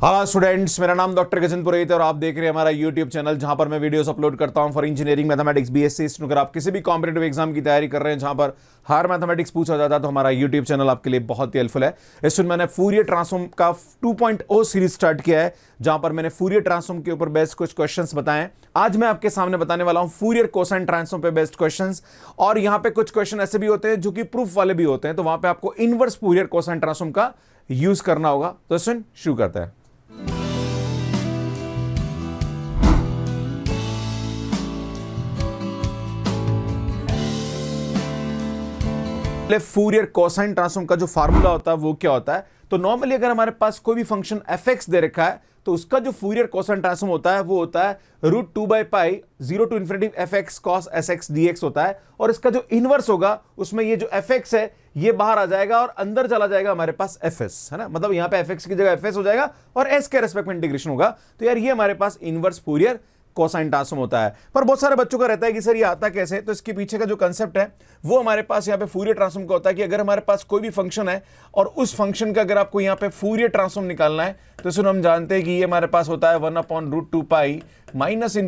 Hello students, मेरा नाम doctor Gajendra पुरोहित है और आप देख रहे हैं हमारा यूट्यूब चैनल जहां पर मैं वीडियोस अपलोड करता हूं फॉर इंजीनियरिंग मैथमेटिक्स B.Sc। अगर आप किसी भी कॉम्पिटेटिव एग्जाम की तैयारी कर रहे हैं जहां पर हर मैथमेटिक्स पूछा जाता है तो हमारा यूट्यूब चैनल आपके लिए बहुत ही हेल्पफुल है। इसमें मैंने फूरियर ट्रांसफॉर्म का 2.0 सीरीज स्टार्ट किया है जहां पर मैंने फूरियर ट्रांसफॉर्म के ऊपर बेस्ड कुछ क्वेश्चंस बताए। आज मैं आपके सामने बताने वाला हूं फूरियर कोसाइन ट्रांसफॉर्म पे बेस्ड क्वेश्चंस, और यहां पे कुछ क्वेश्चन ऐसे भी होते हैं जो कि प्रूफ वाले भी होते हैं, तो वहां पे आपको इनवर्स फूरियर कोसाइन ट्रांसफॉर्म का यूज करना होगा। तो सुन शुरू करते हैं। फूरियर कोसाइन ट्रांसफॉर्म का जो फार्मूला होता है वो क्या होता है, तो नॉर्मली अगर हमारे पास कोई भी फंक्शन fx दे रखा है तो उसका जो फूरियर कोसाइन ट्रांसफॉर्म होता है वो होता है √2/π 0 to ∞ fx cos sx dx होता है, और इसका जो इनवर्स होगा उसमें ये जो fx है ये बाहर आ जाएगा और अंदर चला जाएगा हमारे पास fs, है ना। मतलब यहां पे fx की जगह fs हो जाएगा और s के रेस्पेक्ट में इंटीग्रेशन होगा। तो यार ये हमारे पास इनवर्स फूरियर कोसाइन ट्रांसफॉर्म होता है। पर बहुत सारे बच्चों का रहता है कि सर ये आता कैसे, तो इसके पीछे का जो कंसेप्ट है वो हमारे पास यहाँ पे फूरियर ट्रांसफॉर्म का होता है कि अगर हमारे पास कोई भी फंक्शन है और उस फंक्शन का अगर आपको यहाँ पे फूरियर ट्रांसफॉर्म निकालना है तो इसमें हम जानते हैं कि ये हमारे पास होता है 1/√2π -∞ to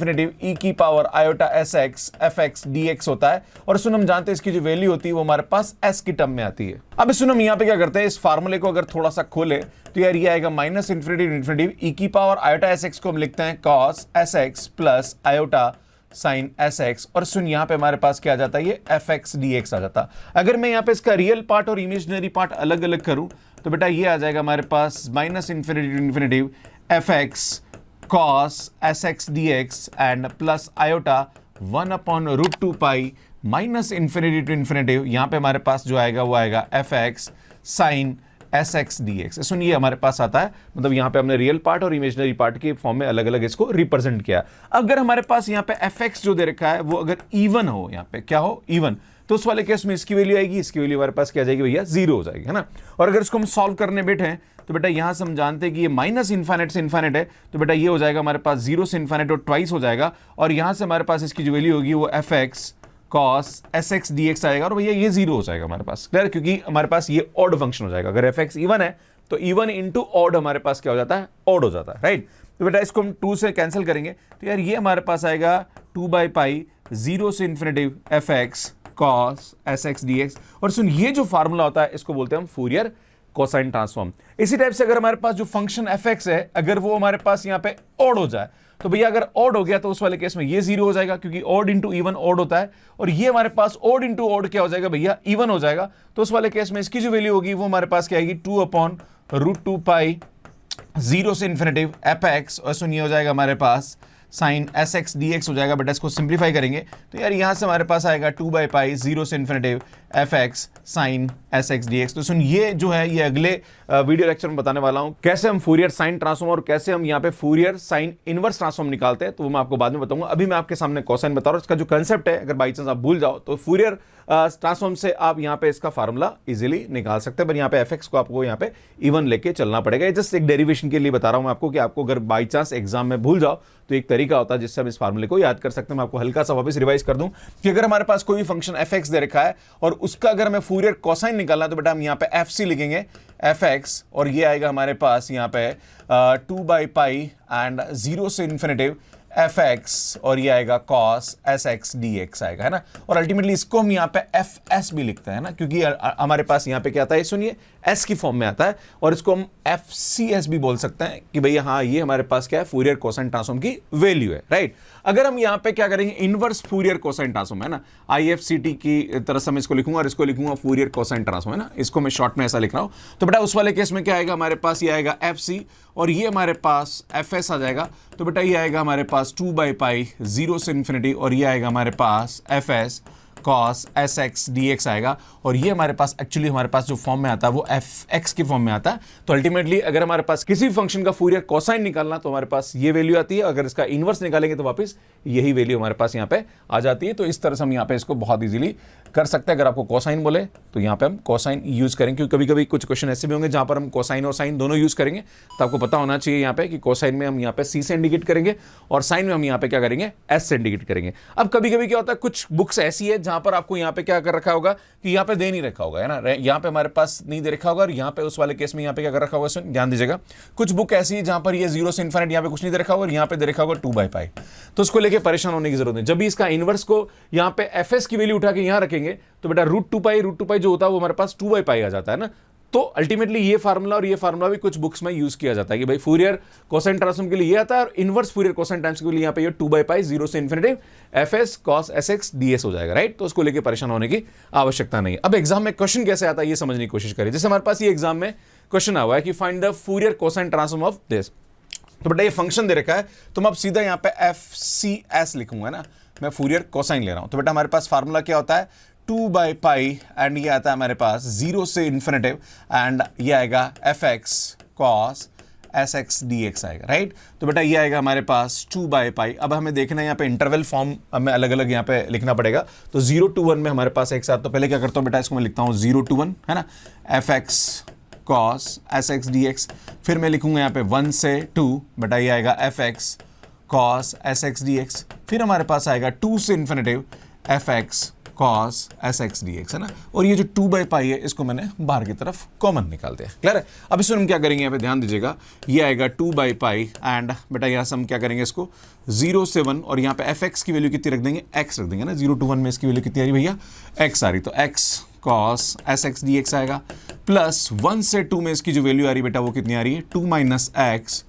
∞ e की power iota sx fx dx होता है, और इसमें हम जानते हैं इसकी जो वैल्यू होती है वो हमारे पास s की टर्म में आती है। अब इसमें हम यहाँ पे क्या करते हैं, इस फार्मूले को अगर थोड़ा सा खोले तो यार ये आएगा -∞ to ∞ e की पावर आयोटा sx को हम लिखते हैं cos sx plus iota sine sx, और सुन यहाँ पे हमारे पास क्या आ जाता है, ये fx dx आ जाता। अगर मैं यहाँ पे इसका रियल पार्ट और इमेजिनरी पार्ट अलग अलग करूं तो बेटा ये आ जाएगा हमारे पास -∞ to ∞ fx cos sx dx and plus iota 1/√2π -∞ to ∞, यहां पे हमारे पास जो आएगा वो आएगा fx sin sx dx। सुनिए हमारे पास आता है, मतलब यहां पे हमने रियल पार्ट और इमेजिनरी पार्ट के फॉर्म में अलग अलग इसको रिप्रेजेंट किया। अगर हमारे पास यहां पे fx जो दे रखा है वो अगर इवन हो, यहां पे क्या हो, इवन, तो उस वाले केस में इसकी वैल्यू आएगी, इसकी वैल्यू हमारे पास क्या जाएगी भैया, 0 हो जाएगी, है ना। और अगर इसको हम सॉल्व करने बैठे हैं तो बेटा यहां से हम जानते हैं कि ये -∞ से इन्फिनिट है, तो बेटा ये हो जाएगा हमारे पास 0 से इन्फिनिट और ट्वाइस हो जाएगा, और यहां से हमारे पास इसकी जो वैल्यू होगी वो fx cos sx dx आएगा, और भैया ये 0 हो जाएगा हमारे पास, क्लियर, क्योंकि हमारे पास ये ऑड फंक्शन हो जाएगा। अगर fx इवन है तो इवन इंटू ऑड हमारे पास क्या हो जाता है, ऑड हो जाता है, राइट। तो बेटा इसको हम 2 से कैंसिल करेंगे तो यार ये हमारे पास आएगा 2/π 0 से infinity fx cos sx dx, और सुन ये जो फार्मूला होता है इसको बोलते हैं हम फूरियर कोसाइन ट्रांसफॉर्म। इसी टाइप से अगर हमारे पास जो फंक्शन fx है अगर वो हमारे पास यहाँ पे ऑड हो जाए तो भैया अगर ऑड हो गया तो उस वाले केस में ये 0 हो जाएगा, क्योंकि ऑड इंटू इवन ऑड होता है, और ये हमारे पास ऑड इंटू ऑड क्या हो जाएगा भैया, इवन हो जाएगा। तो उस वाले केस में इसकी जो वैल्यू होगी वो हमारे पास क्या आएगी, 2/√2π 0 से इन्फिनिटी fx, और सुनिए हो जाएगा हमारे पास साइन sx dx हो जाएगा। बेटा इसको सिंप्लीफाई करेंगे तो यार यहां से हमारे पास आएगा 2/π 0 से infinity fx sine sx dx। तो सुन ये जो है ये अगले वीडियो लेक्चर में बताने वाला हूं कैसे हम फूरियर साइन ट्रांसफॉर्म और कैसे हम यहां पे फूरियर साइन इनवर्स ट्रांसफॉर्म निकालते हैं, तो वो मैं आपको बाद में बताऊंगा। अभी मैं आपके सामने कोसाइन बता रहा हूं, इसका जो कंसेप्ट है अगर बाई चांस आप भूल जाओ तो फूरियर ट्रांसफॉर्म से आप यहां पे इसका फार्मूला इजीली निकाल सकते हैं, पर यहां पे fx को आपको यहां पे इवन लेके चलना पड़ेगा। जस्ट एक डेरिवेशन के लिए बता रहा हूं मैं आपको कि आपको अगर बाई चांस एग्जाम में भूल जाओ तो एक तरीका होता है जिससे हम इस फार्मूले को याद कर सकते हैं। मैं आपको हल्का सा वापस रिवाइज कर दूं कि अगर हमारे पास कोई फंक्शन fx दे रखा है और उसका अगर हमें फूरियर कोसाइन निकालना है तो बेटा हम यहां पे fc लिखेंगे fx, और ये आएगा हमारे पास यहां पे 2/π एंड 0 से इन्फिनिटी fx, और ये आएगा cos sx dx आएगा, है ना। और अल्टीमेटली इसको हम यहाँ पे fs भी लिखते हैं ना, क्योंकि हमारे पास यहाँ पे क्या आता है, सुनिए s की फॉर्म में आता है, और इसको हम fcs भी बोल सकते हैं कि भैया हाँ ये हमारे पास क्या है, फूरियर कोसाइन ट्रांसफॉर्म की वैल्यू है, राइट। अगर हम यहाँ पे क्या करेंगे, इनवर्स फूरियर कोसाइन ट्रांसफॉर्म, है ना, IFCT की तरह से मैं इसको लिखूंगा और इसको लिखूंगा फूरियर कोसाइन ट्रांसफॉर्म, है ना, इसको मैं शॉर्ट में ऐसा लिख रहा हूं। तो बेटा उस वाले केस में क्या आएगा हमारे पास, ये आएगा fc और ये हमारे पास fs आ जाएगा। तो बेटा ये आएगा हमारे पास 2/π 0 से इन्फिनिटी, और ये आएगा हमारे पास fs cos sx dx आएगा, और ये हमारे पास एक्चुअली हमारे पास जो फॉर्म में आता है वो fx की फॉर्म में आता है। तो अल्टीमेटली अगर हमारे पास किसी भी फंक्शन का फूरियर कोसाइन निकालना तो हमारे पास ये वैल्यू आती है, अगर इसका इनवर्स निकालेंगे तो वापस यही वैल्यू हमारे पास यहाँ पे आ जाती है। तो इस तरह से हम यहाँ पे इसको बहुत इजीली कर सकते हैं। अगर आपको कोसाइन बोले तो यहाँ पे हम कोसाइन यूज करेंगे, क्योंकि कभी कभी कुछ क्वेश्चन ऐसे भी होंगे जहां पर हम कोसाइन और साइन दोनों यूज करेंगे, तो आपको पता होना चाहिए यहाँ पे कि कोसाइन में हम यहाँ पे c से इंडिकेट करेंगे और साइन में हम यहाँ पे क्या करेंगे, s से इंडिकेट करेंगे। अब कभी कभी क्या होता है, कुछ बुक्स ऐसी है जहां पर आपको यहाँ पे क्या कर रखा होगा कि यहाँ पे दे नहीं रखा होगा, है ना, यहाँ पे हमारे पास नहीं दे रखा होगा, और यहाँ पे उस वाले केस में यहाँ पे क्या कर रखा होगा, सुन ध्यान दीजिएगा, कुछ बुक ऐसी है जहां पर ये 0 से इन्फिनिट यहाँ पे कुछ नहीं दे रखा होगा और यहाँ पे दे रखा होगा 2/π, तो उसको लेके परेशान होने की जरूरत नहीं। जब भी इसका इनवर्स को यहाँ पे fs की वैल्यू उठा के यहाँ रखेंगे तो बेटा √2π जो होता है वो हमारे पास 2/π आ जाता है ना। तो अल्टीमेटली ये फार्मूला और ये फार्मूला भी कुछ बुक्स में यूज किया जाता है कि भाई फूरियर कोसाइन ट्रांसफॉर्म के लिए ये आता है, और इनवर्स फूरियर कोसाइन ट्रांसफॉर्म के लिए यहाँ पे ये 2/π 0 से infinity fs cos sx ds हो जाएगा, राइट। तो उसको लेके परेशान होने की आवश्यकता नहीं है। अब एग्जाम में क्वेश्चन कैसे आता है ये समझने की कोशिश करिए। जैसे हमारे पास ये एग्जाम में क्वेश्चन आया है कि find the Fourier cosine transform of this, तो बेटा ये फंक्शन दे रखा है, तो मैं अब सीधा यहाँ पे FCS लिखूंगा ना, मैं फूरियर कोसाइन ले रहा हूं। तो बेटा हमारे पास फार्मूला क्या होता है 2/π, एंड ये आता है हमारे पास 0 से इन्फिनिटिव, एंड ये आएगा fx cos sx dx आएगा, राइट। तो बेटा ये आएगा हमारे पास 2/π। अब हमें देखना है यहाँ पे इंटरवल फॉर्म हमें अलग अलग यहाँ पे लिखना पड़ेगा, तो 0 to 1 में हमारे पास एक साथ, तो पहले क्या करता हूँ बेटा इसको मैं लिखता हूँ 0 to 1, है ना, fx cos sx dx, फिर मैं लिखूंगा यहाँ पे 1 से 2, बेटा ये आएगा fx cos sx dx, फिर हमारे पास आएगा 2 से infinitive fx cos sx dx, है ना, और ये जो 2/π है इसको मैंने बाहर की तरफ कॉमन निकाल दिया, क्लियर है। अब इसमें हम क्या करेंगे, यहाँ पे ध्यान दीजिएगा, ये आएगा 2/π, एंड बेटा यहाँ से हम क्या करेंगे इसको 0 से 1, और यहाँ पे fx की वैल्यू कितनी रख देंगे, x रख देंगे ना, 0 to 1 में इसकी वैल्यू कितनी आ रही भैया, x आ रही, तो x cos sx dx आएगा, प्लस 1 से 2 में इसकी जो वैल्यू आ रही बेटा वो कितनी आ रही है 2 - x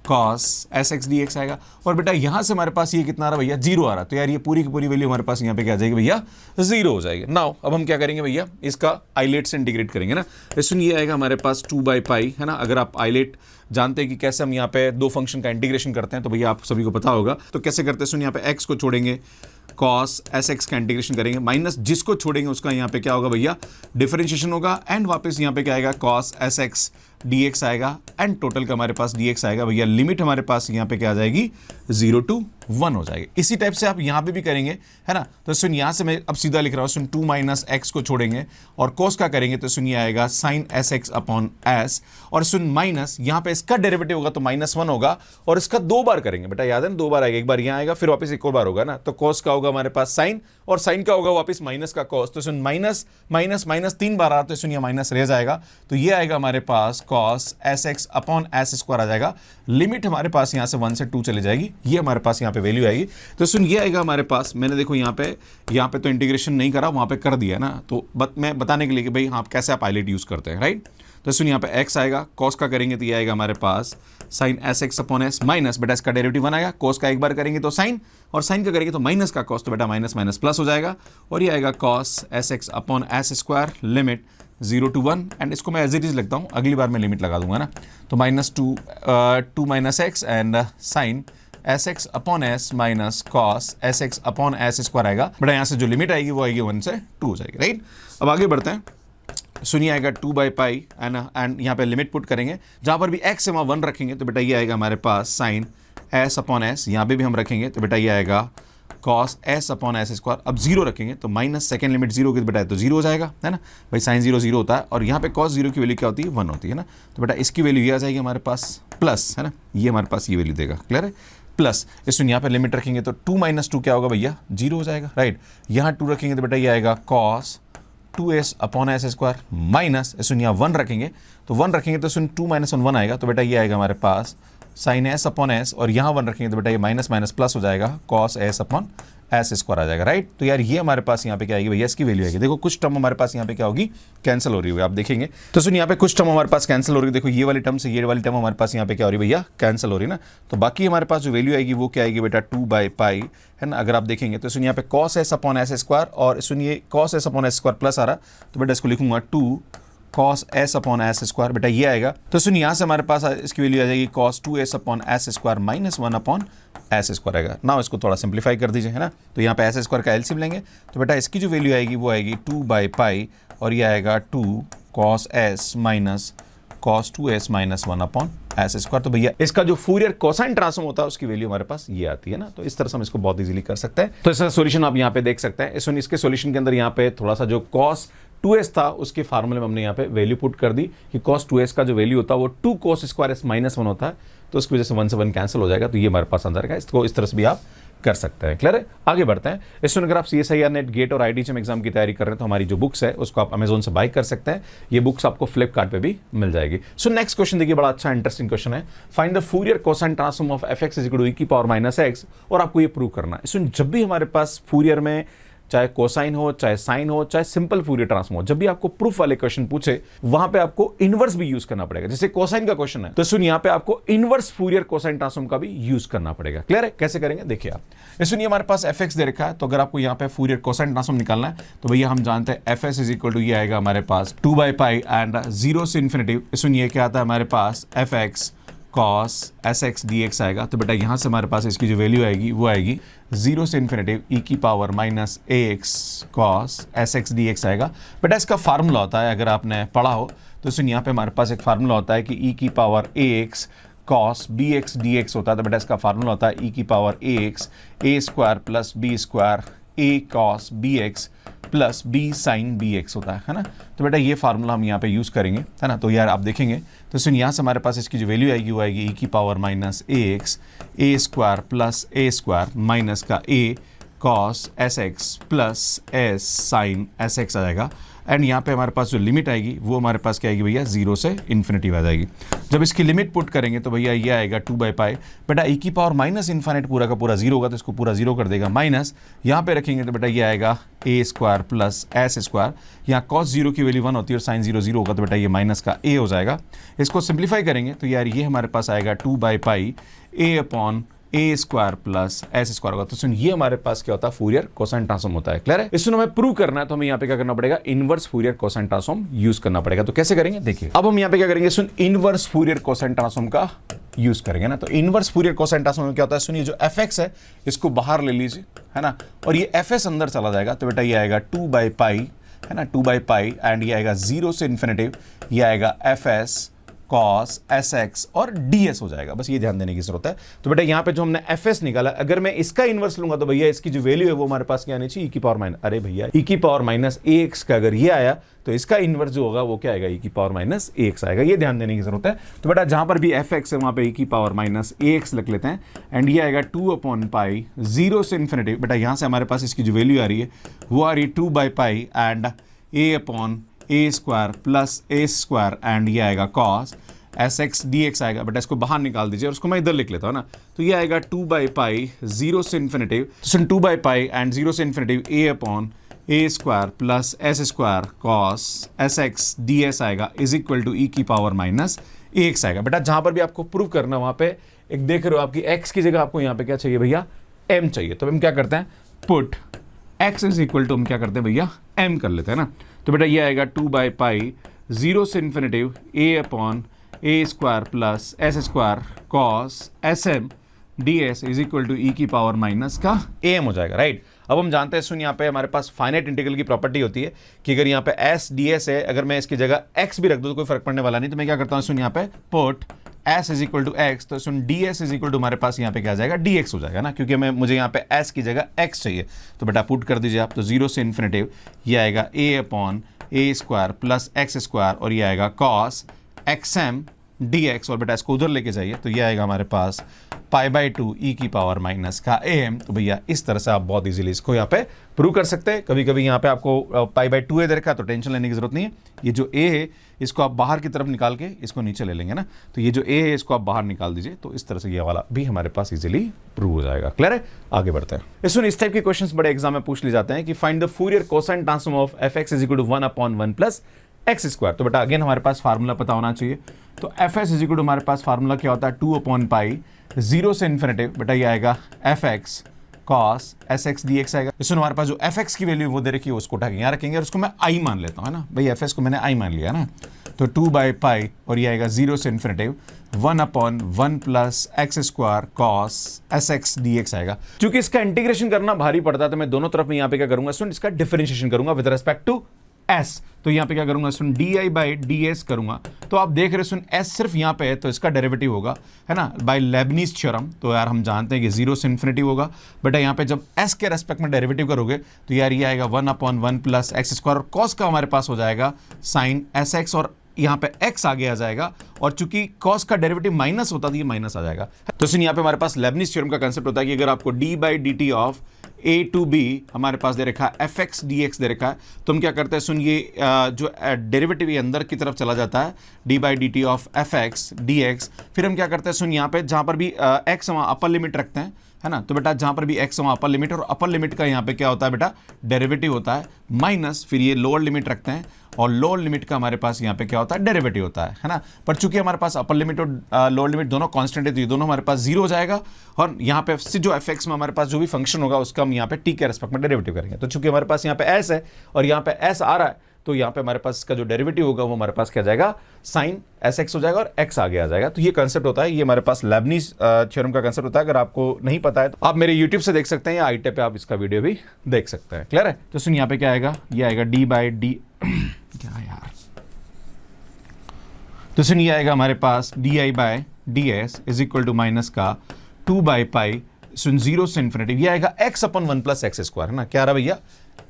cos sx dx आएगा, और बेटा यहां से हमारे पास ये कितना आ रहा भैया 0 आ रहा, तो यार ये पूरी की पूरी वैल्यू हमारे पास यहाँ पे क्या आ जाएगी भैया 0 हो जाएगी। नाउ अब हम क्या करेंगे भैया, इसका आइलेट से इंटीग्रेट करेंगे ना, इसमें ये आएगा हमारे पास 2/π, है ना। अगर आप आइलेट जानते हैं कि कैसे हम यहाँ पे दो फंक्शन का इंटीग्रेशन करते हैं तो भैया आप सभी को पता होगा, तो कैसे करते हैं, सुन यहाँ पे x को छोड़ेंगे, cos sx का इंटीग्रेशन करेंगे, माइनस जिसको छोड़ेंगे उसका यहाँ पे क्या होगा भैया डिफरेंशिएशन होगा, एंड वापस यहाँ पे क्या आएगा cos sx dx आएगा, एंड टोटल का हमारे पास dx आएगा भैया, लिमिट हमारे पास यहाँ पे क्या आ जाएगी 0 to 1 हो जाएगी। इसी टाइप से आप यहाँ पे भी करेंगे, है ना। तो सुन यहाँ से मैं अब सीधा लिख रहा हूँ, सुन 2 - x को छोड़ेंगे और cos का करेंगे तो सुन ये आएगा sin sx अपॉन s, और सुन माइनस यहाँ पे इसका डेरिवेटिव होगा तो -1 होगा, और इसका 2 बार करेंगे बेटा, याद है ना 2 बार आएगा, एक बार यहाँ आएगा फिर वापस एक और बार होगा ना, तो cos का होगा हमारे पास sin, और sin का होगा वापस माइनस का cos, तो सुन माइनस माइनस माइनस 3 बार आ रहा, तो सुन ये माइनस रह जाएगा, तो ये आएगा हमारे पास cos sx upon s square आ जाएगा, लिमिट हमारे पास यहाँ से 1 से 2 चली जाएगी, ये हमारे पास यहाँ पे वैल्यू आएगी। तो सुन ये आएगा हमारे पास, मैंने देखो यहाँ पे तो इंटीग्रेशन नहीं करा, वहाँ पे कर दिया ना, तो मैं बताने के लिए कि भाई हाँ कैसे आप आइलेट यूज करते हैं, राइट। तो सुन यहाँ पे x आएगा, cos का करेंगे तो ये आएगा हमारे पास sin sx upon s minus, बेटा इसका डेरिवेटिव 1 आएगा, cos का एक बार करेंगे तो sin, और sin का करेंगे तो माइनस का cos, तो बेटा माइनस माइनस प्लस हो जाएगा, और ये आएगा cos sx upon s square, limit 0 to 1, and इसको मैं एज इट इज लिखता हूँ, अगली बार मैं लिमिट लगा दूंगा ना, तो -2 - x and sin sx upon s minus cos sx upon s square आएगा, बेटा यहाँ से जो लिमिट आएगी वो आएगी 1 से 2 हो जाएगी, राइट। अब आगे बढ़ते हैं, सुनिए आएगा 2/π, एंड यहाँ पे लिमिट पुट करेंगे, जहाँ पर भी x है वहाँ 1 रखेंगे तो बेटा ये आएगा हमारे पास sin s अपॉन s, यहाँ पे भी हम रखेंगे तो बेटा ये आएगा cos s upon s square, अब 0 रखेंगे तो माइनस सेकेंड लिमिट 0 की बेटा तो 0 हो जाएगा, है ना भाई, sin 0 0 होता है, और यहाँ पे cos 0 की वैल्यू क्या होती है 1 होती है ना, तो बेटा इसकी वैल्यू ये आ जाएगी हमारे पास प्लस, है ना, ये हमारे पास ये वैल्यू देगा, क्लियर है, प्लस इसमें यहाँ पे लिमिट रखेंगे तो 2 - 2 क्या होगा भैया 0 हो जाएगा, राइट। यहाँ 2 रखेंगे तो बेटा ये आएगा cos 2s upon s square, minus इसमें यहाँ 1 रखेंगे तो 1 रखेंगे तो इसमें 2 - 1 आएगा, तो बेटा ये आएगा हमारे पास sin s अपॉन s, और यहाँ 1 रखेंगे तो बेटा ये माइनस माइनस प्लस हो जाएगा cos s upon s square आ जाएगा, राइट। तो यार ये हमारे पास यहाँ पे क्या आएगी भैया, इसकी वैल्यू आएगी, देखो कुछ टर्म हमारे पास यहाँ पे क्या होगी कैंसिल हो रही होगी, आप देखेंगे तो सुन यहाँ पे कुछ टर्म हमारे पास कैंसिल हो रही है, देखो ये वाली टर्म से ये वाली टर्म हमारे पास यहाँ पे क्या हो रही है भैया कैंसिल हो रही है ना, तो बाकी हमारे पास जो वैल्यू आएगी वो क्या आएगी बेटा 2/π, है ना। अगर आप देखेंगे तो सुन यहाँ पे cos s upon s square, और सुनिए cos s upon s square plus आ रहा, तो बेटा इसको लिखूंगा 2 cos s upon s square, बेटा ये आएगा, तो सुन यहाँ से हमारे पास इसकी वैल्यू आ जाएगी cos 2s upon s square minus 1 upon s square आएगा। ना इसको थोड़ा सिंप्लीफाई कर दीजिए, है ना, तो यहाँ पे s स्क्वायर का एलसीएम लेंगे तो बेटा इसकी जो वैल्यू आएगी वो आएगी 2/π, और ये आएगा 2 cos s minus cos 2s minus 1 upon s square. तो भैया इसका जो फूरियर कोसाइन ट्रांसफॉर्म होता है उसकी वैल्यू हमारे पास ये आती है ना, तो इस तरह से हम इसको बहुत इजीली कर सकते हैं। तो इसका सॉल्यूशन आप यहाँ पे देख सकते हैं, इसके सॉल्यूशन के अंदर यहाँ पे थोड़ा सा जो cos 2s था उसके फार्मूले में हमने यहाँ पे वैल्यू पुट कर दी कि cos 2s का जो वैल्यू होता है वो 2 cos स्क्वायर s माइनस 1 होता है, तो उसकी वजह से 1 से 1 कैंसिल हो जाएगा, तो ये हमारे पास आंसर है। इसको इस तरह से भी आप कर सकते हैं। क्लियर है? आगे बढ़ते हैं। इसमें अगर आप CSIR-NET गेट और IIT-JAM एग्जाम की तैयारी कर रहे हैं तो हमारी जो बुक्स है उसको आप अमेजोन से बाय कर सकते हैं। ये बुक्स आपको फ्लिपकार्ट पे भी मिल जाएगी। सो नेक्स्ट क्वेश्चन देखिए, बड़ा अच्छा इंटरेस्टिंग क्वेश्चन है। Find the Fourier cosine transform of fx is equal to e की पावर माइनस x, और आपको ये प्रूव करना है। इसमें जब भी हमारे पास फूरियर में चाहे कोसाइन हो, चाहे साइन हो, चाहे सिंपल फूरियर ट्रांसफॉर्म हो, जब भी आपको प्रूफ वाले क्वेश्चन पूछे वहां पे आपको इनवर्स भी यूज करना पड़ेगा। जैसे कोसाइन का क्वेश्चन है तो सुन यहाँ पे आपको इनवर्स फूरियर कोसाइन ट्रांसफॉर्म का भी यूज करना पड़ेगा। क्लियर है? कैसे करेंगे देखिए आप। सुनिए हमारे पास fx दे रखा है, तो अगर आपको यहाँ पे फूरियर कोसाइन ट्रांसफॉर्म निकालना है तो भैया हम जानते हैं fs इज इक्वल टू ये आएगा हमारे पास 2/π एंड 0 से इन्फिनिटी। सुनिए क्या आता है हमारे पास fx cos sx dx आएगा, तो बेटा यहाँ से हमारे पास इसकी जो वैल्यू आएगी वो आएगी 0 से इन्फिनिटी e की power minus ax cos sx dx आएगा। बेटा इसका फार्मूला होता है, अगर आपने पढ़ा हो तो सुन यहाँ पे हमारे पास एक फार्मूला होता है कि e की power ax cos bx dx होता है, तो बेटा इसका फार्मूला होता है e की power ax a square plus b square a cos bx plus b sine bx होता है ना। तो बेटा ये फार्मूला हम यहाँ पे यूज करेंगे, है ना। तो यार आप देखेंगे तो सुन यहाँ से हमारे पास इसकी जो वैल्यू आएगी वो आएगी e की power minus ax a square plus a square minus का a cos sx plus s sine sx आएगा। एंड यहाँ पे हमारे पास जो लिमिट आएगी वो हमारे पास क्या आएगी भैया 0 से इन्फिनिटी आ जाएगी। जब इसकी लिमिट पुट करेंगे तो भैया ये आएगा 2/π। बेटा e की पावर माइनस इन्फिनिट पूरा का पूरा 0 होगा तो इसको पूरा 0 कर देगा, माइनस यहाँ पे रखेंगे तो बेटा ये आएगा a square plus s square. यहाँ cos 0 की वैल्यू 1 होती है और साइन 0 0 होगा तो बेटा ये माइनस का a हो जाएगा। इसको सिंप्लीफाई करेंगे तो यार ये हमारे पास आएगा 2/π a upon A square plus S square होगा। तो सुन ये हमारे पास क्या होता है फूरियर कोसाइन ट्रांसफॉर्म होता है। क्लियर है? इसमें हमें प्रूव करना है तो हमें यहाँ पे क्या करना पड़ेगा, inverse Fourier cosine transform use करना पड़ेगा। तो कैसे करेंगे देखिए, अब हम यहाँ पे क्या करेंगे, सुन इनवर्स फूरियर कोसाइन ट्रांसफॉर्म का यूज करेंगे ना। तो इनवर्स फूरियर कोसाइन ट्रांसफॉर्म में क्या होता है, सुनिए जो fx है इसको बाहर ले लीजिए, है ना, और ये fs अंदर चला जाएगा तो बेटा ये आएगा 2/π, है ना, 2/π एंड ये आएगा 0 से इन्फिनिटी, ये आएगा fs cos sx और ds हो जाएगा। बस ये ध्यान देने की जरूरत है। तो बेटा यहाँ पे जो हमने fs निकाला, अगर मैं इसका इनवर्स लूंगा तो भैया इसकी जो वैल्यू है वो हमारे पास क्या आनी चाहिए, e की पावर माइनस, अरे भैया e की पावर माइनस ax का अगर ये आया तो इसका इनवर्स जो होगा वो क्या आएगा, e की पावर माइनस ax आएगा। ये ध्यान देने की जरूरत है। तो बेटा जहां पर भी fx है वहां पे e की पावर माइनस ax लिख लेते हैं एंड ये आएगा 2/π 0 से इन्फिनिटी। बेटा यहाँ से हमारे पास इसकी जो वैल्यू आ रही है वो आ रही है 2/π and a upon a square plus a square and ये आएगा cos sx dx आएगा। बेटा इसको बाहर निकाल दीजिए और उसको मैं इधर लिख लेता हूँ ना, तो ये आएगा 2/π 0 से इन्फिनिटी, सुन 2/π एंड 0 से infinity a upon a square plus s square cos sx ds आएगा इज इक्वल टू e की पावर माइनस ax आएगा। बेटा जहां पर भी आपको प्रूव करना वहां पे एक देख रहे हो आपकी x की जगह आपको यहाँ पे क्या चाहिए भैया, m चाहिए। तो हम क्या करते हैं, put x is equal to हम क्या करते हैं भैया m कर लेते हैं ना। तो बेटा ये आएगा 2/π 0 से infinity a upon a square plus s square cos sm ds is equal to e की पावर माइनस का am हो जाएगा, राइट। अब हम जानते हैं सुन यहाँ पे हमारे पास फाइनाइट इंटीग्रल की प्रॉपर्टी होती है कि अगर यहाँ पे s ds है, अगर मैं इसकी जगह x भी रख दूँ तो कोई फर्क पड़ने वाला नहीं। तो मैं क्या करता हूँ, सुन यहाँ पे put s is equal to x, तो सुन ds इज इक्वल टू हमारे पास यहाँ पे क्या आ जाएगा, dx हो जाएगा ना, क्योंकि मुझे यहाँ पे s की जगह x चाहिए। तो बेटा पुट कर दीजिए आप, तो 0 से इन्फिनिटी ये आएगा a upon a square plus x square और ये आएगा cos xm dx, और बेटा इसको उधर लेके जाइए तो ये आएगा हमारे पास π/2 e की पावर माइनस का am। तो भैया इस तरह से आप बहुत इजीली इसको यहाँ पे प्रूव कर सकते हैं। कभी कभी यहाँ पे आपको π/2 है देखा तो टेंशन लेने की जरूरत नहीं है। ये जो a है इसको आप बाहर की तरफ निकाल के इसको नीचे ले लेंगे ना, तो ये जो a है इसको आप बाहर निकाल दीजिए, तो इस तरह से ये वाला भी हमारे पास इजीली प्रूव हो जाएगा। क्लियर है? आगे बढ़ते हैं। इस टाइप के क्वेश्चंस बड़े एग्जाम में पूछ लिए जाते हैं कि find the Fourier cosine transform of fx is equal to 1/1 plus x square. तो बेटा अगेन हमारे पास फार्मूला पता होना चाहिए। तो fs इज इक्वल टू हमारे पास फार्मूला क्या होता है, 2/π 0 से इन्फिनिटी, बेटा ये आएगा fx cos sx dx आएगा। इसमें हमारे पास जो fx की वैल्यू वो दे रखी है उसको उठा के यहाँ रखेंगे और उसको मैं i मान लेता हूँ, है ना भाई, fs को मैंने i मान लिया ना। तो 2/π और ये आएगा 0 से infinity 1/1 plus x square cos sx dx आएगा। क्योंकि इसका इंटीग्रेशन करना भारी पड़ता है तो मैं दोनों तरफ में यहाँ पे क्या करूंगा, इसका डिफरेंशिएशन करूंगा विद रिस्पेक्ट टू एस, तो यहाँ पे क्या करूंगा सुन D I by D S करूंगा, तो आप देख रहे सुन एस सिर्फ यहाँ पे है तो इसका डेरिवेटिव होगा, है ना, बाय लेबनीज थ्योरम। तो यार हम जानते हैं कि 0 से इन्फिनिटी होगा, बेटा यहाँ पे जब एस के रेस्पेक्ट में डेरिवेटिव करोगे तो यार ये आएगा 1/1 प्लस एक्स स्क्वायर, और कॉस का हमारे पास हो जाएगा साइन एस एक्स, और यहाँ पे x आगे आ जाएगा, और चूंकि cos का डेरिवेटिव माइनस होता तो ये माइनस आ जाएगा। तो सुन यहाँ पे हमारे पास लेबनीज थ्योरम का कंसेप्ट होता है कि अगर आपको d by d t of a to b हमारे पास दे रखा है, fx dx दे रखा है, तो हम क्या करते हैं सुन ये जो डेरिवेटिव ये अंदर की तरफ चला जाता है, d by d t of fx dx, फिर हम क्या करते हैं सुन यहाँ पे जहाँ पर भी x वहाँ अपर लिमिट रखते हैं, है ना, तो बेटा जहाँ पर भी x वहाँ अपर लिमिट, और अपर लिमिट का यहाँ पे क्या होता है बेटा डेरिवेटिव होता है माइनस, फिर ये लोअर लिमिट रखते हैं, और लोअर लिमिट का हमारे पास यहाँ पे क्या होता है डेरिवेटिव होता है ना। पर चूंकि हमारे पास अपर लिमिट और लोअर लिमिट दोनों कांस्टेंट है तो ये दोनों हमारे पास जीरो हो जाएगा, और यहाँ पे से जो एफ में हमारे पास जो भी फंक्शन होगा उसका हम यहाँ पे टी के रेस्पेक्ट में डेरिवेटिव करेंगे। तो चूंकि हमारे पास यहाँ पे एस है और यहाँ पे एस आ रहा है, तो यहाँ पे हमारे पास इसका जो डेरिवेटिव होगा वो हमारे पास क्या जाएगा साइन एस एक्स हो जाएगा, और एक्स आगे आ जाएगा। तो ये कंसेप्ट होता है, ये हमारे पास लेबनीज थ्योरम का कंसेप्ट होता है। अगर आपको नहीं पता है तो आप मेरे यूट्यूब से देख सकते हैं या IIT पे आप इसका वीडियो भी देख सकते हैं। क्लियर है? तो सुन यहाँ पे क्या आएगा, ये आएगा डी बाई डी क्या यार, तो सुन ये आएगा हमारे पास D I by D S is equal to minus का 2 बाई पाई सुन 0 से इन्फिनिटी, ये आएगा x/1 प्लस एक्स स्क्वायर, है ना, क्या रहा भैया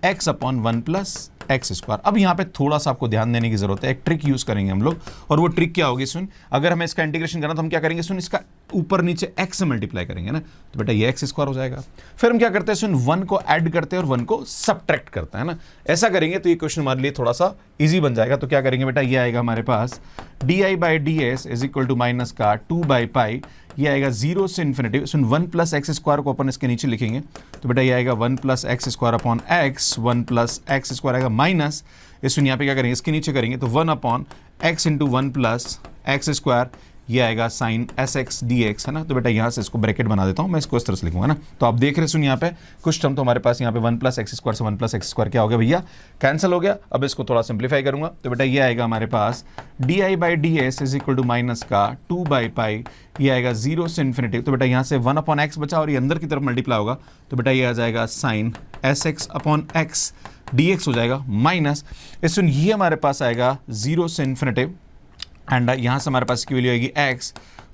x/1 प्लस एक्स स्क्वायर। अब यहाँ पे थोड़ा सा आपको ध्यान देने की जरूरत है, एक ट्रिक यूज करेंगे हम लोग, और वो ट्रिक क्या होगी सुन, अगर हमें इसका इंटीग्रेशन करना तो हम क्या करेंगे सुन, इसका ऊपर नीचे x से मल्टीप्लाई करेंगे ना, तो बेटा ये एक्स स्क्वायर हो जाएगा। फिर हम क्या करते हैं सुन 1 को ऐड करते हैं और 1 को सब्ट्रैक्ट करते हैं ना, ऐसा करेंगे तो ये क्वेश्चन हमारे लिए थोड़ा सा इजी बन जाएगा। तो क्या करेंगे बेटा, ये आएगा हमारे पास D I by D S is equal to minus का 2 बाई पाई, ये आएगा 0 से इन्फिनिटी सुन 1 प्लस एक्स स्क्वायर को अपन इसके नीचे लिखेंगे, तो बेटा ये आएगा 1 plus x square upon x, 1 plus x square आएगा माइनस, इस यहाँ पे क्या करेंगे इसके नीचे करेंगे तो 1 upon x into 1 plus x square, ये आएगा sine s x d x, है ना। तो बेटा यहाँ से इसको ब्रैकेट बना देता हूँ, मैं इसको इस तरह से लिखूंगा ना। तो आप देख रहे सुन यहाँ पे कुछ टर्म तो हमारे पास यहाँ पे 1 प्लस एक्स स्क्वायर से 1 प्लस एक्स स्क्वायर क्या हो गया भैया, कैंसिल हो गया। अब इसको थोड़ा सिंप्लीफाई करूंगा तो बेटा ये आएगा हमारे पास D I by D S is equal to minus का 2 बाई पाई, ये आएगा 0 से इन्फिनिटी, तो बेटा यहाँ से 1 अपॉन एक्स बचा और ये अंदर की तरफ मल्टीप्लाई होगा, तो बेटा ये आ जाएगा sine s x upon x d x हो जाएगा माइनस, इस सुन ये हमारे पास आएगा 0 से इन्फिनिटी, एंड यहाँ से हमारे पास की वैल्यू आएगी x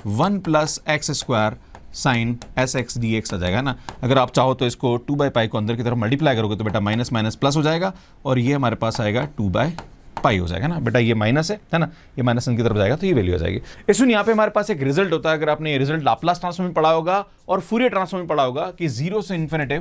1 plus x square sine s x d x आ जाएगा ना। अगर आप चाहो तो इसको 2 बाई पाई को अंदर की तरफ मल्टीप्लाई करोगे तो बेटा माइनस माइनस प्लस हो जाएगा, और ये हमारे पास आएगा 2 बाई पाई हो जाएगा ना। बेटा ये माइनस है ना, ये माइनस की तरफ जाएगा तो ये वैल्यू आ जाएगी। इसमें यहाँ पे हमारे पास एक रिजल्ट होता है, अगर आपने ये रिजल्ट लाप्लास ट्रांसफॉर्म में पढ़ा होगा और फूरियर ट्रांसफॉर्म में पढ़ा होगा कि 0 से इन्फिनिटी,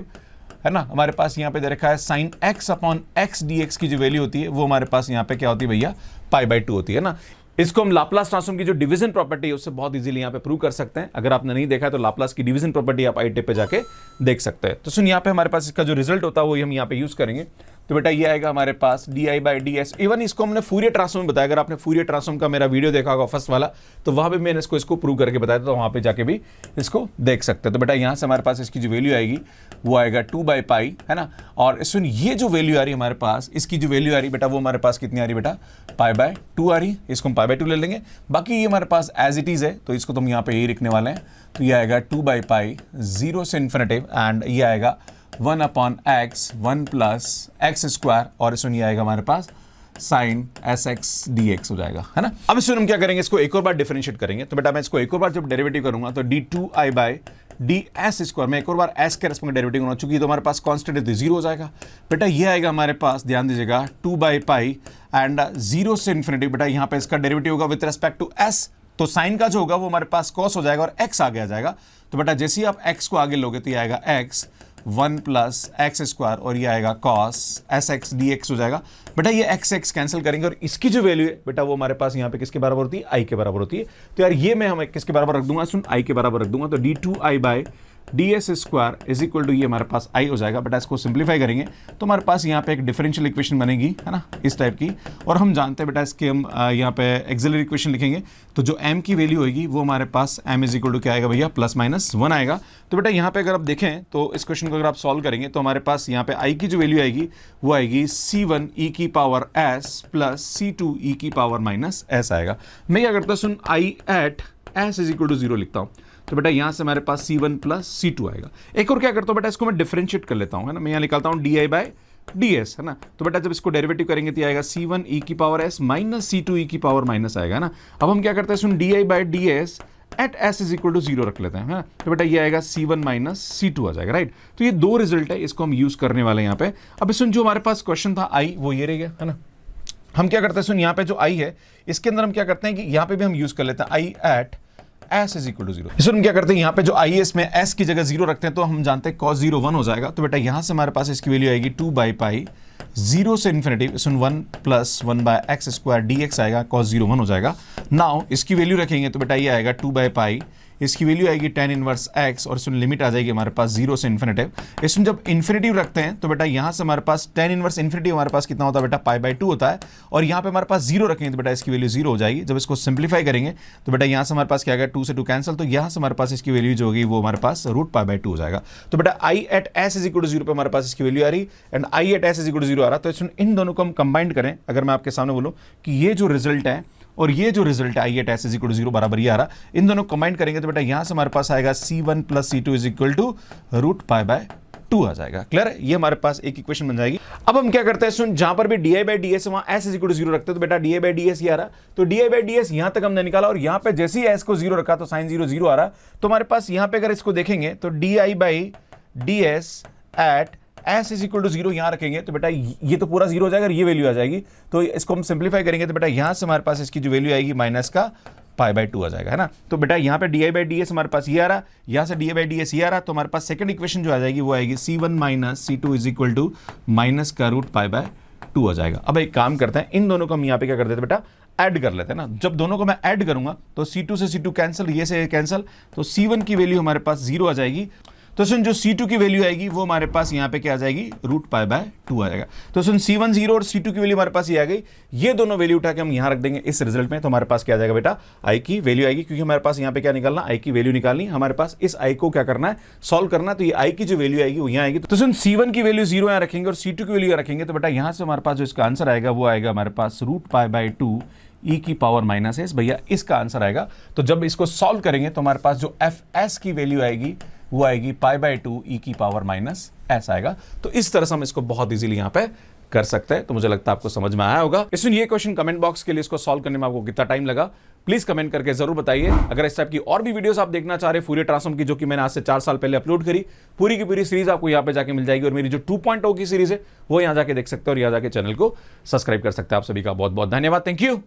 है ना, हमारे पास यहाँ पे दे रखा है sine x upon x d x की जो वैल्यू होती है वो हमारे पास यहाँ पे क्या होती है भैया π/2 होती है ना। इसको हम लाप्लास ट्रांसफॉर्म की जो डिवीजन प्रॉपर्टी है उससे बहुत इजीली यहाँ पे प्रूव कर सकते हैं। अगर आपने नहीं देखा है तो लाप्लास की डिवीजन प्रॉपर्टी आप IIT पे जाके देख सकते हैं। तो सुन यहाँ पे हमारे पास इसका जो रिजल्ट होता है वो हम यहाँ पे यूज करेंगे, तो बेटा ये आएगा हमारे पास D I by D S, even इसको हमने फूरियर ट्रांसफॉर्म बताया, अगर आपने फूरियर ट्रांसफॉर्म का मेरा वीडियो देखा होगा फर्स्ट वाला तो वहां पे मैंने इसको प्रूव करके बताया था, तो वहां पे जाके भी इसको देख सकते हैं। तो बेटा यहाँ से हमारे पास इसकी जो वैल्यू आएगी वो आएगा 2 बाई पाई, है ना, और इसमें ये जो वैल्यू आ रही है हमारे पास, इसकी जो वैल्यू आ रही है बेटा वो हमारे पास कितनी आ रही है बेटा π/2 आ रही है, इसको हम π/2 ले लेंगे। बाकी ये हमारे पास एज इट इज है तो इसको तो हम यहाँ पे यही लिखने वाले हैं, तो ये आएगा 2 बाई पाई 0 से इन्फिनिटी, एंड ये आएगा 1 upon x 1 plus x square, और इसमें ये आएगा हमारे पास sine s x d x हो जाएगा, है ना। अब इसमें हम क्या करेंगे, इसको एक और बार डिफरेंशिएट करेंगे, तो बेटा मैं इसको एक और बार जब डेरिवेटिव करूंगा तो d2i by D s square, मैं एक और बार एस के रेस्पेक्ट में डेरिवेटिव करूंगा, चूंकि तो हमारे पास कांस्टेंट है तो 0 हो जाएगा। बेटा ये आएगा हमारे पास, ध्यान दीजिएगा 2 बाई पाई एंड 0 से इन्फिनिटी, बेटा यहाँ पे इसका डेरिवेटिव होगा विद रेस्पेक्ट टू एस, तो साइन का जो होगा वो हमारे पास कॉस हो जाएगा और एक्स आगे आ जाएगा। तो बेटा जैसे ही आप एक्स को आगे लोगे तो ये आएगा एक्स 1 प्लस एक्स स्क्वायर, और ये आएगा cos S x d x हो जाएगा। बेटा ये एक्स एक्स कैंसिल करेंगे और इसकी जो वैल्यू है बेटा वो हमारे पास यहाँ पे किसके बराबर होती है, आई के बराबर होती है। तो यार ये मैं हम किसके बराबर रख दूंगा, सुन आई के बराबर रख दूंगा, तो d2i by D s square is equal to ये हमारे पास आई हो जाएगा। बेटा इसको सिंप्लीफाई करेंगे तो हमारे पास यहाँ पे एक डिफरेंशियल इक्वेशन बनेगी, है ना, इस टाइप की, और हम जानते हैं बेटा इसके हम यहाँ पे एक्सिलरी इक्वेशन लिखेंगे, तो जो m की वैल्यू होगी वो हमारे पास m इज इक्वल टू क्या आएगा भैया, +-1 आएगा। तो बेटा यहाँ पे अगर आप देखें तो इस क्वेश्चन को अगर आप सॉल्व करेंगे तो हमारे पास यहाँ पे i की जो वैल्यू आएगी वो आएगी c1 e की power s plus c2 e की पावर -s आएगा। मैं क्या करता हूँ, सुन i at s is equal to 0 लिखता हूँ, तो बेटा यहाँ से हमारे पास c1 प्लस c2 आएगा। एक और क्या करता हूँ बेटा, इसको मैं डिफरेंशिएट कर लेता हूँ, है ना, मैं यहाँ निकालता हूँ di बाई ds है ना। तो बेटा जब इसको डेरिवेटिव करेंगे तो आएगा c1 e की power s minus c2 e की पावर माइनस आएगा ना। अब हम क्या करते हैं, सुन di by ds at s is equal to 0 रख लेते हैं, है ना। तो बेटा ये आएगा c1 माइनस c2 आ जाएगा, राइट। तो ये दो रिजल्ट है, इसको हम यूज करने वाले हैं यहाँ पे। अब सुन जो हमारे पास क्वेश्चन था i वो ये रह गया, है ना। हम क्या करते हैं, सुन यहाँ पे जो i है इसके अंदर हम क्या करते हैं कि यहाँ पे भी हम यूज कर लेते हैं i at s is equal to 0। इसमें हम क्या करते हैं, यहाँ पे जो i है इसमें s की जगह 0 रखते हैं, तो हम जानते हैं cos 0 1 हो जाएगा। तो बेटा यहाँ से हमारे पास इसकी वैल्यू आएगी 2 बाई पाई 0 से इन्फिनिटी, इसमें 1 plus 1 by x square dx आएगा, cos 0 1 हो जाएगा। नाउ इसकी वैल्यू रखेंगे तो बेटा ये आएगा 2 बाई पाई, इसकी वैल्यू आएगी tan इनवर्स x और इसमें लिमिट आ जाएगी हमारे पास 0 से इन्फिनिटिव। इसमें जब इन्फिनिटिव रखते हैं तो बेटा यहाँ से हमारे पास tan इनवर्स इन्फिनिटिव हमारे पास कितना होता है बेटा पाई बाई 2 होता है, और यहाँ पे हमारे पास 0 रखेंगे तो बेटा इसकी वैल्यू 0 हो जाएगी। जब इसको सिंप्लीफाई करेंगे तो बेटा यहाँ से हमारे पास क्या आएगा, 2 से 2 कैंसिल, तो यहाँ से हमारे पास इसकी वैल्यू जो होगी वो हमारे पास रूट पाई बाई 2 हो जाएगा। तो बेटा i at s is equal to 0 पे हमारे पास इसकी वैल्यू आ रही and i at s is equal to 0 आ रहा। तो इन दोनों को हम कंबाइंड करें, अगर मैं आपके सामने बोलूँ कि ये जो रिजल्ट है और ये जो रिजल्ट है i at s is equal to 0 बराबर ये आ रहा, इन दोनों कंबाइन करेंगे तो बेटा यहाँ से हमारे पास आएगा c1 plus c2 is equal to root pi by 2 आ जाएगा। क्लियर है, ये हमारे पास एक इक्वेशन बन जाएगी। अब हम क्या करते हैं, सुन जहां पर भी di बाई ds है वहां s इज इक्वल टू 0 रखते हैं, तो बेटा di बाई ds ये आ रहा, तो di बाई ds यहां तक हमने निकाला और यहां पे जैसे ही s को 0 रखा तो साइन 0 0 आ रहा। तो हमारे पास यहां पे अगर इसको देखेंगे तो di by ds at s is equal to 0 यहां रखेंगे तो बेटा ये तो पूरा 0 हो जाएगा और ये वैल्यू आ जाएगी। तो इसको हम सिंप्लीफाई करेंगे तो बेटा यहां से हमारे पास इसकी जो वैल्यू आएगी माइनस का पाई बाई 2 आ जाएगा, है ना। तो बेटा यहाँ पे di बाई ds हमारे पास ये आ रहा, यहाँ से di बाई ds ये आ रहा, तो हमारे पास सेकंड इक्वेशन जो आ जाएगी वो आएगी c1 minus c2 is equal to minus का रूट पाई बाय 2 आ जाएगा। अब एक काम करते हैं, इन दोनों को हम यहाँ पे क्या करते हैं बेटा ऐड कर लेते हैं ना। जब दोनों को मैं ऐड करूंगा तो c2 से c2 कैंसिल, ये से कैंसिल, तो c1 की वैल्यू हमारे पास 0 आ जाएगी। तो सुन जो c2 की वैल्यू आएगी वो हमारे पास यहाँ पे क्या आ जाएगी, रूट पाई बाय 2 आ जाएगा। तो सुन c1 0 और c2 की वैल्यू हमारे पास ये आ गई, ये दोनों वैल्यू उठा के हम यहाँ रख देंगे इस रिजल्ट में, तो हमारे पास क्या आ जाएगा बेटा i की वैल्यू आएगी, क्योंकि हमारे पास यहाँ पे क्या निकालना, i की वैल्यू निकालनी, हमारे पास इस i को क्या करना है, सॉल्व करना है। तो ये i की जो वैल्यू आएगी वो यहाँ आएगी। तो सुन c1 की वैल्यू 0 यहाँ रखेंगे और c2 की वैल्यू यहाँ रखेंगे, तो बेटा यहाँ से हमारे पास जो इसका आंसर आएगा वो आएगा हमारे पास रूट पाई बाय 2 e की पावर माइनस एस, भैया इसका आंसर आएगा। तो जब इसको सॉल्व करेंगे तो हमारे पास जो fs की वैल्यू आएगी वो आएगी पाई बाय 2 e की पावर माइनस एस आएगा। तो इस तरह से हम इसको बहुत इजीली यहाँ पे कर सकते हैं। तो मुझे लगता है आपको समझ में आया होगा। इसमें ये क्वेश्चन कमेंट बॉक्स के लिए इसको सॉल्व करने में आपको कितना टाइम लगा प्लीज कमेंट करके जरूर बताइए। अगर इस टाइप की और भी वीडियोस आप देखना चाह रहे हैं फूरियर ट्रांसफॉर्म की, जो कि मैंने आज से 4 साल पहले अपलोड करी, पूरी की पूरी सीरीज आपको यहाँ पे जाके मिल जाएगी, और मेरी जो 2.0 की सीरीज है वो यहाँ जाके देख सकते हैं और यहाँ जाके चैनल को सब्सक्राइब कर सकते हैं। आप सभी का बहुत बहुत धन्यवाद, थैंक यू।